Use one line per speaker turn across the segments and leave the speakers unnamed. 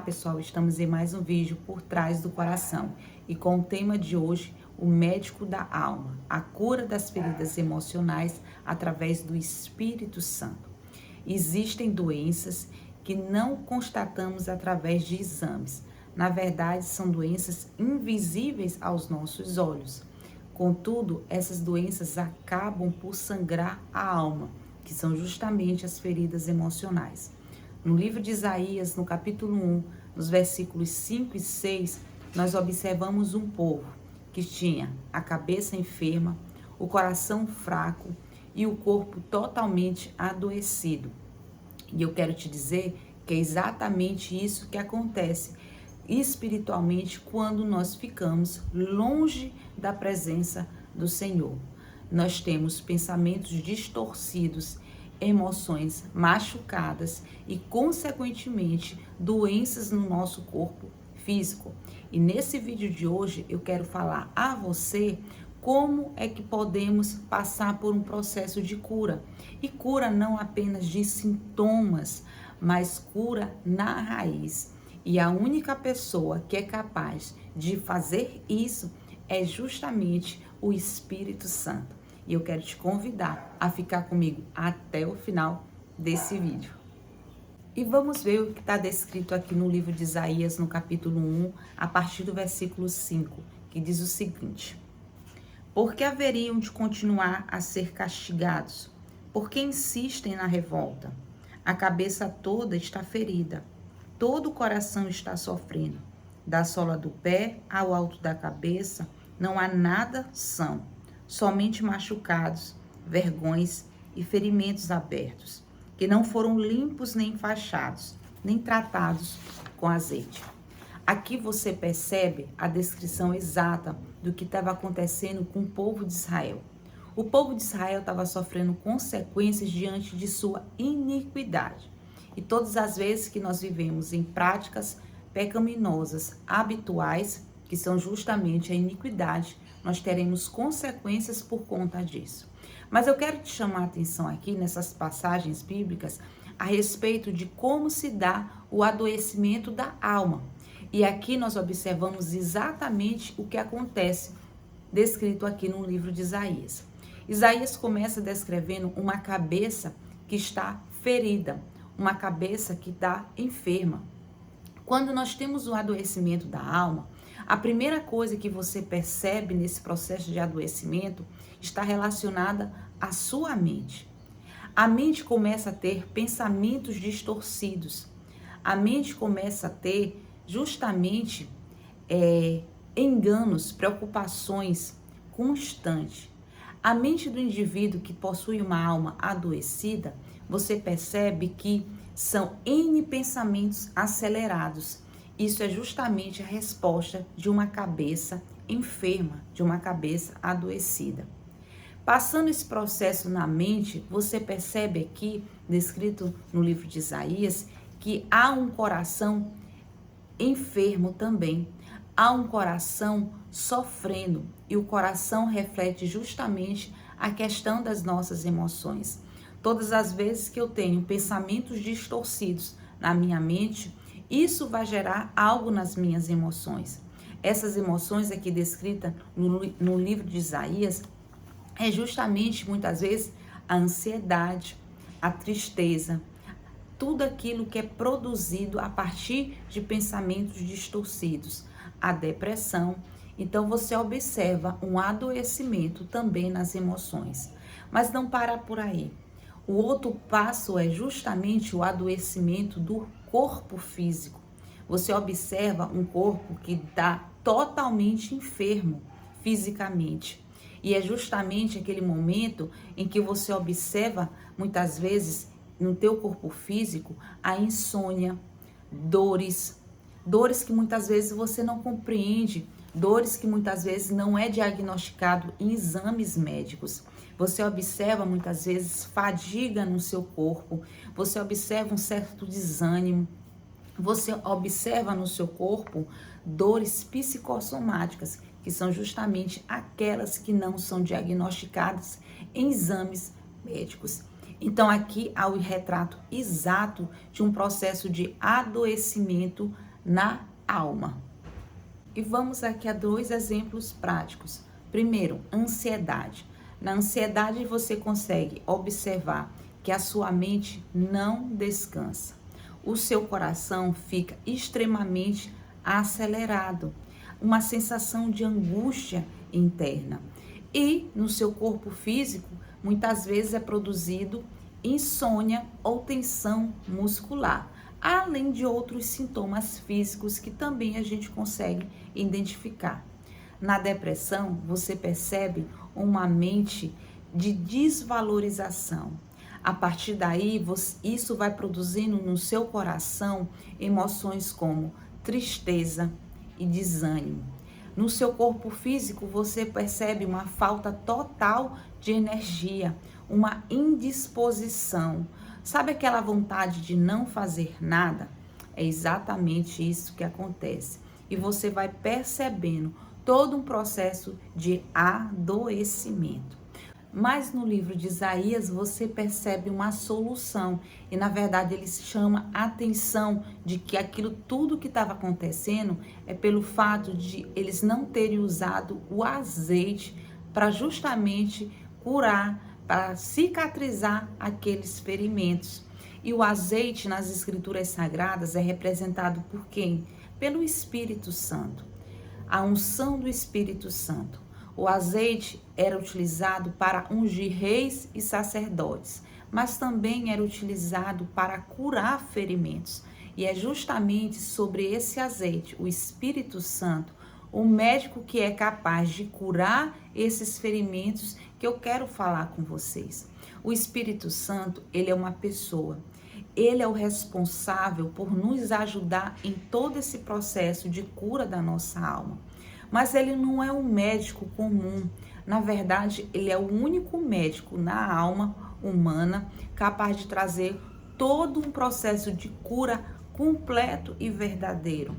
pessoal, estamos em mais um vídeo por trás do coração e com o tema de hoje, o médico da alma, a cura das feridas emocionais através do Espírito Santo. Existem doenças que não constatamos através de exames. Na verdade, são doenças invisíveis aos nossos olhos. Contudo, essas doenças acabam por sangrar a alma, que são justamente as feridas emocionais. No livro de Isaías, no capítulo 1, nos versículos 5 e 6, nós observamos um povo que tinha a cabeça enferma, o coração fraco e o corpo totalmente adoecido. E eu quero te dizer que é exatamente isso que acontece espiritualmente quando nós ficamos longe da presença do Senhor. Nós temos pensamentos distorcidos, emoções machucadas e, consequentemente, doenças no nosso corpo físico. E nesse vídeo de hoje eu quero falar a você como é que podemos passar por um processo de cura. E cura não apenas de sintomas, mas cura na raiz. E a única pessoa que é capaz de fazer isso é justamente o Espírito Santo. E eu quero te convidar a ficar comigo até o final desse vídeo. E vamos ver o que está descrito aqui no livro de Isaías, no capítulo 1, a partir do versículo 5, que diz o seguinte: Por que haveriam de continuar a ser castigados? Por que insistem na revolta? A cabeça toda está ferida, todo o coração está sofrendo. Da sola do pé ao alto da cabeça, não há nada são, somente machucados, vergões e ferimentos abertos, que não foram limpos nem enfaixados, nem tratados com azeite. Aqui você percebe a descrição exata do que estava acontecendo com o povo de Israel. O povo de Israel estava sofrendo consequências diante de sua iniquidade. E todas as vezes que nós vivemos em práticas pecaminosas habituais, que são justamente a iniquidade, nós teremos consequências por conta disso. Mas eu quero te chamar a atenção aqui nessas passagens bíblicas a respeito de como se dá o adoecimento da alma. E aqui nós observamos exatamente o que acontece descrito aqui no livro de Isaías. Isaías começa descrevendo uma cabeça que está ferida, uma cabeça que está enferma. Quando nós temos o adoecimento da alma, a primeira coisa que você percebe nesse processo de adoecimento está relacionada à sua mente. A mente começa a ter pensamentos distorcidos. A mente começa a ter justamente enganos, preocupações constantes. A mente do indivíduo que possui uma alma adoecida, você percebe que são N pensamentos acelerados. Isso é justamente a resposta de uma cabeça enferma, de uma cabeça adoecida. Passando esse processo na mente, você percebe aqui, descrito no livro de Isaías, que há um coração enfermo também. Há um coração sofrendo e o coração reflete justamente a questão das nossas emoções. Todas as vezes que eu tenho pensamentos distorcidos na minha mente, isso vai gerar algo nas minhas emoções. Essas emoções aqui descritas no livro de Isaías é justamente muitas vezes a ansiedade, a tristeza, tudo aquilo que é produzido a partir de pensamentos distorcidos, a depressão. Então você observa um adoecimento também nas emoções. Mas não para por aí. O outro passo é justamente o adoecimento do corpo físico. Você observa um corpo que está totalmente enfermo fisicamente. E é justamente aquele momento em que você observa, muitas vezes, no teu corpo físico, a insônia, dores que muitas vezes você não compreende, dores que muitas vezes não é diagnosticado em exames médicos. Você observa muitas vezes fadiga no seu corpo, você observa um certo desânimo, você observa no seu corpo dores psicossomáticas, que são justamente aquelas que não são diagnosticadas em exames médicos. Então aqui há o retrato exato de um processo de adoecimento na alma. E vamos aqui a 2 exemplos práticos. Primeiro, ansiedade. Na ansiedade você consegue observar que a sua mente não descansa. O seu coração fica extremamente acelerado, uma sensação de angústia interna. E no seu corpo físico, muitas vezes é produzido insônia ou tensão muscular, além de outros sintomas físicos que também a gente consegue identificar. Na depressão, você percebe uma mente de desvalorização. A partir daí, isso vai produzindo no seu coração emoções como tristeza e desânimo. No seu corpo físico, você percebe uma falta total de energia, uma indisposição. Sabe aquela vontade de não fazer nada? É exatamente isso que acontece. E você vai percebendo todo um processo de adoecimento. Mas no livro de Isaías você percebe uma solução e na verdade ele chama a atenção de que aquilo tudo que estava acontecendo é pelo fato de eles não terem usado o azeite para justamente curar, para cicatrizar aqueles ferimentos. E o azeite nas escrituras sagradas é representado por quem? Pelo Espírito Santo. A unção do Espírito Santo. O azeite era utilizado para ungir reis e sacerdotes, mas também era utilizado para curar ferimentos. E é justamente sobre esse azeite, o Espírito Santo, o médico que é capaz de curar esses ferimentos, que eu quero falar com vocês. O Espírito Santo, ele é uma pessoa. Ele é o responsável por nos ajudar em todo esse processo de cura da nossa alma. Mas ele não é um médico comum. Na verdade, ele é o único médico na alma humana capaz de trazer todo um processo de cura completo e verdadeiro.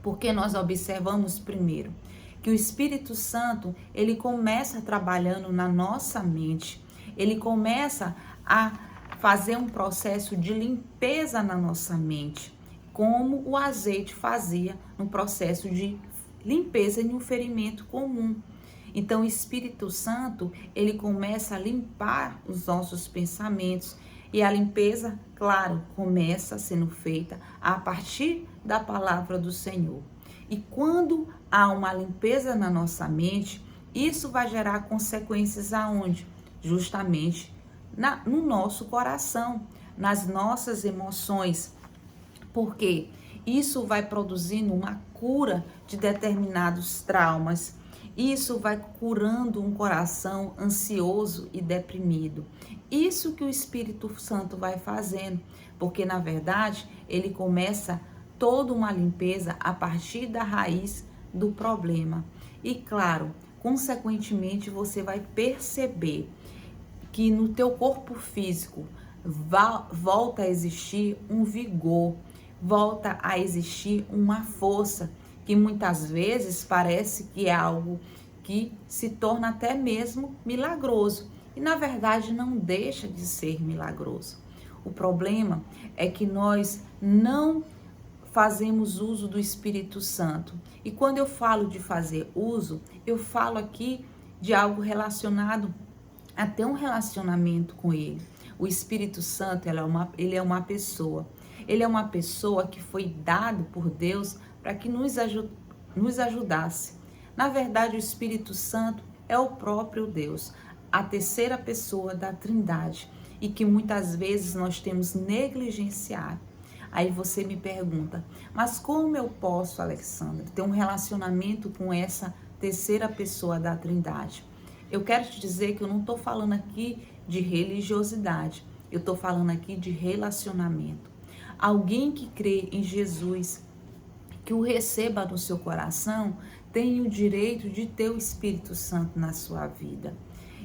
Porque nós observamos primeiro que o Espírito Santo, ele começa trabalhando na nossa mente. Ele começa a fazer um processo de limpeza na nossa mente, como o azeite fazia no processo de limpeza em um ferimento comum. Então, o Espírito Santo, ele começa a limpar os nossos pensamentos. E a limpeza, claro, começa sendo feita a partir da palavra do Senhor. E quando há uma limpeza na nossa mente, isso vai gerar consequências aonde? Justamente no nosso coração, nas nossas emoções. Porque isso vai produzindo uma cura de determinados traumas. Isso vai curando um coração ansioso e deprimido. Isso que o Espírito Santo vai fazendo, porque na verdade ele começa toda uma limpeza a partir da raiz do problema. E claro, consequentemente você vai perceber que no teu corpo físico volta a existir um vigor, volta a existir uma força que muitas vezes parece que é algo que se torna até mesmo milagroso. E na verdade não deixa de ser milagroso. O problema é que nós não fazemos uso do Espírito Santo. E quando eu falo de fazer uso, eu falo aqui de algo relacionado a ter um relacionamento com Ele. O Espírito Santo, ele é uma pessoa. Ele é uma pessoa que foi dado por Deus para que nos ajudasse. Na verdade, o Espírito Santo é o próprio Deus, a terceira pessoa da Trindade, e que muitas vezes nós temos negligenciado. Aí você me pergunta, mas como eu posso, Alexandra, ter um relacionamento com essa terceira pessoa da Trindade? Eu quero te dizer que eu não estou falando aqui de religiosidade, eu estou falando aqui de relacionamento. Alguém que crê em Jesus, que o receba no seu coração, tem o direito de ter o Espírito Santo na sua vida.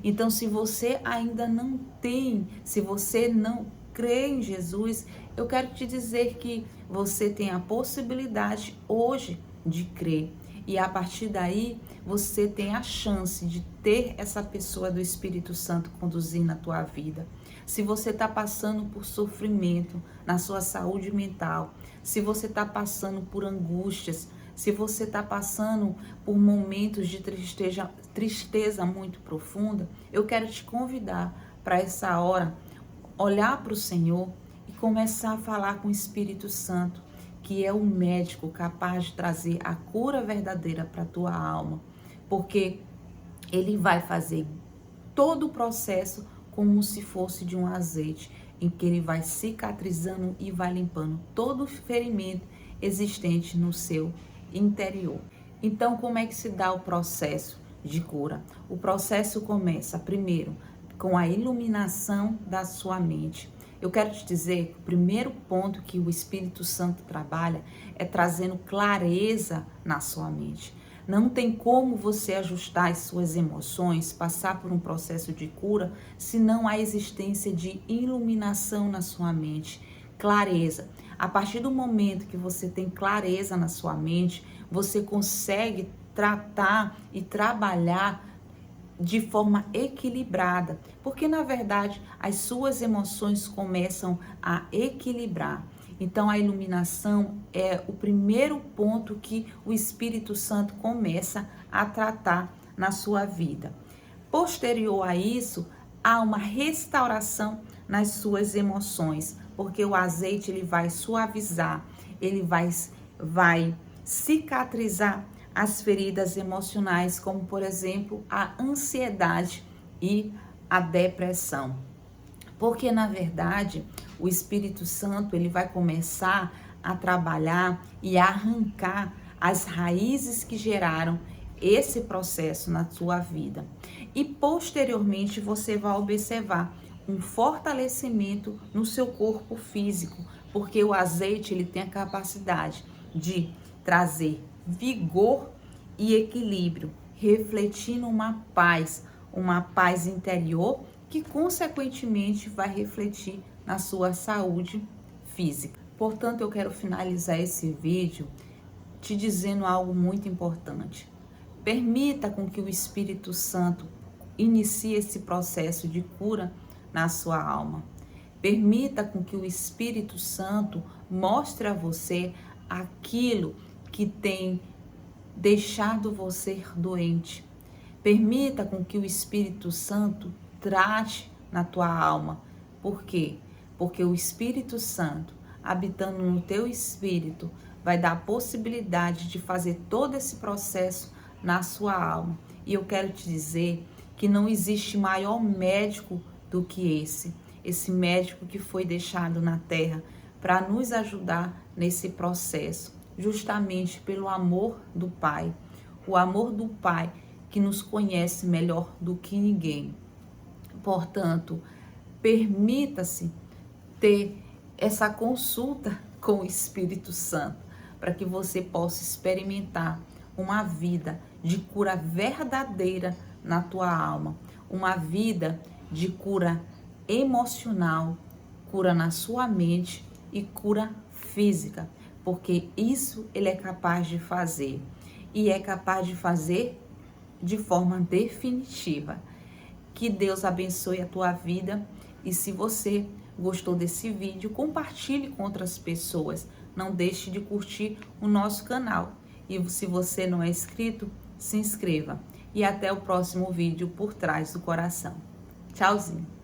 Então, se você ainda não tem, se você não crê em Jesus, eu quero te dizer que você tem a possibilidade hoje de crer. E a partir daí, você tem a chance de ter essa pessoa do Espírito Santo conduzir na tua vida. Se você está passando por sofrimento na sua saúde mental, se você está passando por angústias, se você está passando por momentos de tristeza muito profunda, eu quero te convidar para essa hora olhar para o Senhor e começar a falar com o Espírito Santo, que é o médico capaz de trazer a cura verdadeira para a tua alma, porque ele vai fazer todo o processo como se fosse de um azeite, em que ele vai cicatrizando e vai limpando todo o ferimento existente no seu interior. Então, como é que se dá o processo de cura? O processo começa primeiro com a iluminação da sua mente. Eu quero te dizer que o primeiro ponto que o Espírito Santo trabalha é trazendo clareza na sua mente. Não tem como você ajustar as suas emoções, passar por um processo de cura, se não há existência de iluminação na sua mente, clareza. A partir do momento que você tem clareza na sua mente, você consegue tratar e trabalhar de forma equilibrada, porque na verdade as suas emoções começam a equilibrar. Então a iluminação é o primeiro ponto que o Espírito Santo começa a tratar na sua vida. Posterior a isso, há uma restauração nas suas emoções, porque o azeite ele vai suavizar, ele vai cicatrizar as feridas emocionais, como por exemplo a ansiedade e a depressão. Porque na verdade o Espírito Santo ele vai começar a trabalhar e a arrancar as raízes que geraram esse processo na sua vida. E posteriormente você vai observar um fortalecimento no seu corpo físico, porque o azeite ele tem a capacidade de trazer vigor e equilíbrio, refletindo uma paz interior que consequentemente vai refletir na sua saúde física. Portanto, eu quero finalizar esse vídeo te dizendo algo muito importante. Permita com que o Espírito Santo inicie esse processo de cura na sua alma. Permita com que o Espírito Santo mostre a você aquilo que tem deixado você doente. Permita com que o Espírito Santo trate na tua alma. Por quê? Porque o Espírito Santo, habitando no teu espírito, vai dar a possibilidade de fazer todo esse processo na sua alma. E eu quero te dizer que não existe maior médico do que esse médico que foi deixado na terra para nos ajudar nesse processo, justamente pelo amor do Pai. O amor do Pai que nos conhece melhor do que ninguém. Portanto, permita-se ter essa consulta com o Espírito Santo, para que você possa experimentar uma vida de cura verdadeira na tua alma, uma vida de cura emocional, cura na sua mente e cura física, porque isso ele é capaz de fazer e é capaz de fazer de forma definitiva. Que Deus abençoe a tua vida e se você gostou desse vídeo, compartilhe com outras pessoas. Não deixe de curtir o nosso canal. E se você não é inscrito, se inscreva. E até o próximo vídeo Por Trás do Coração. Tchauzinho!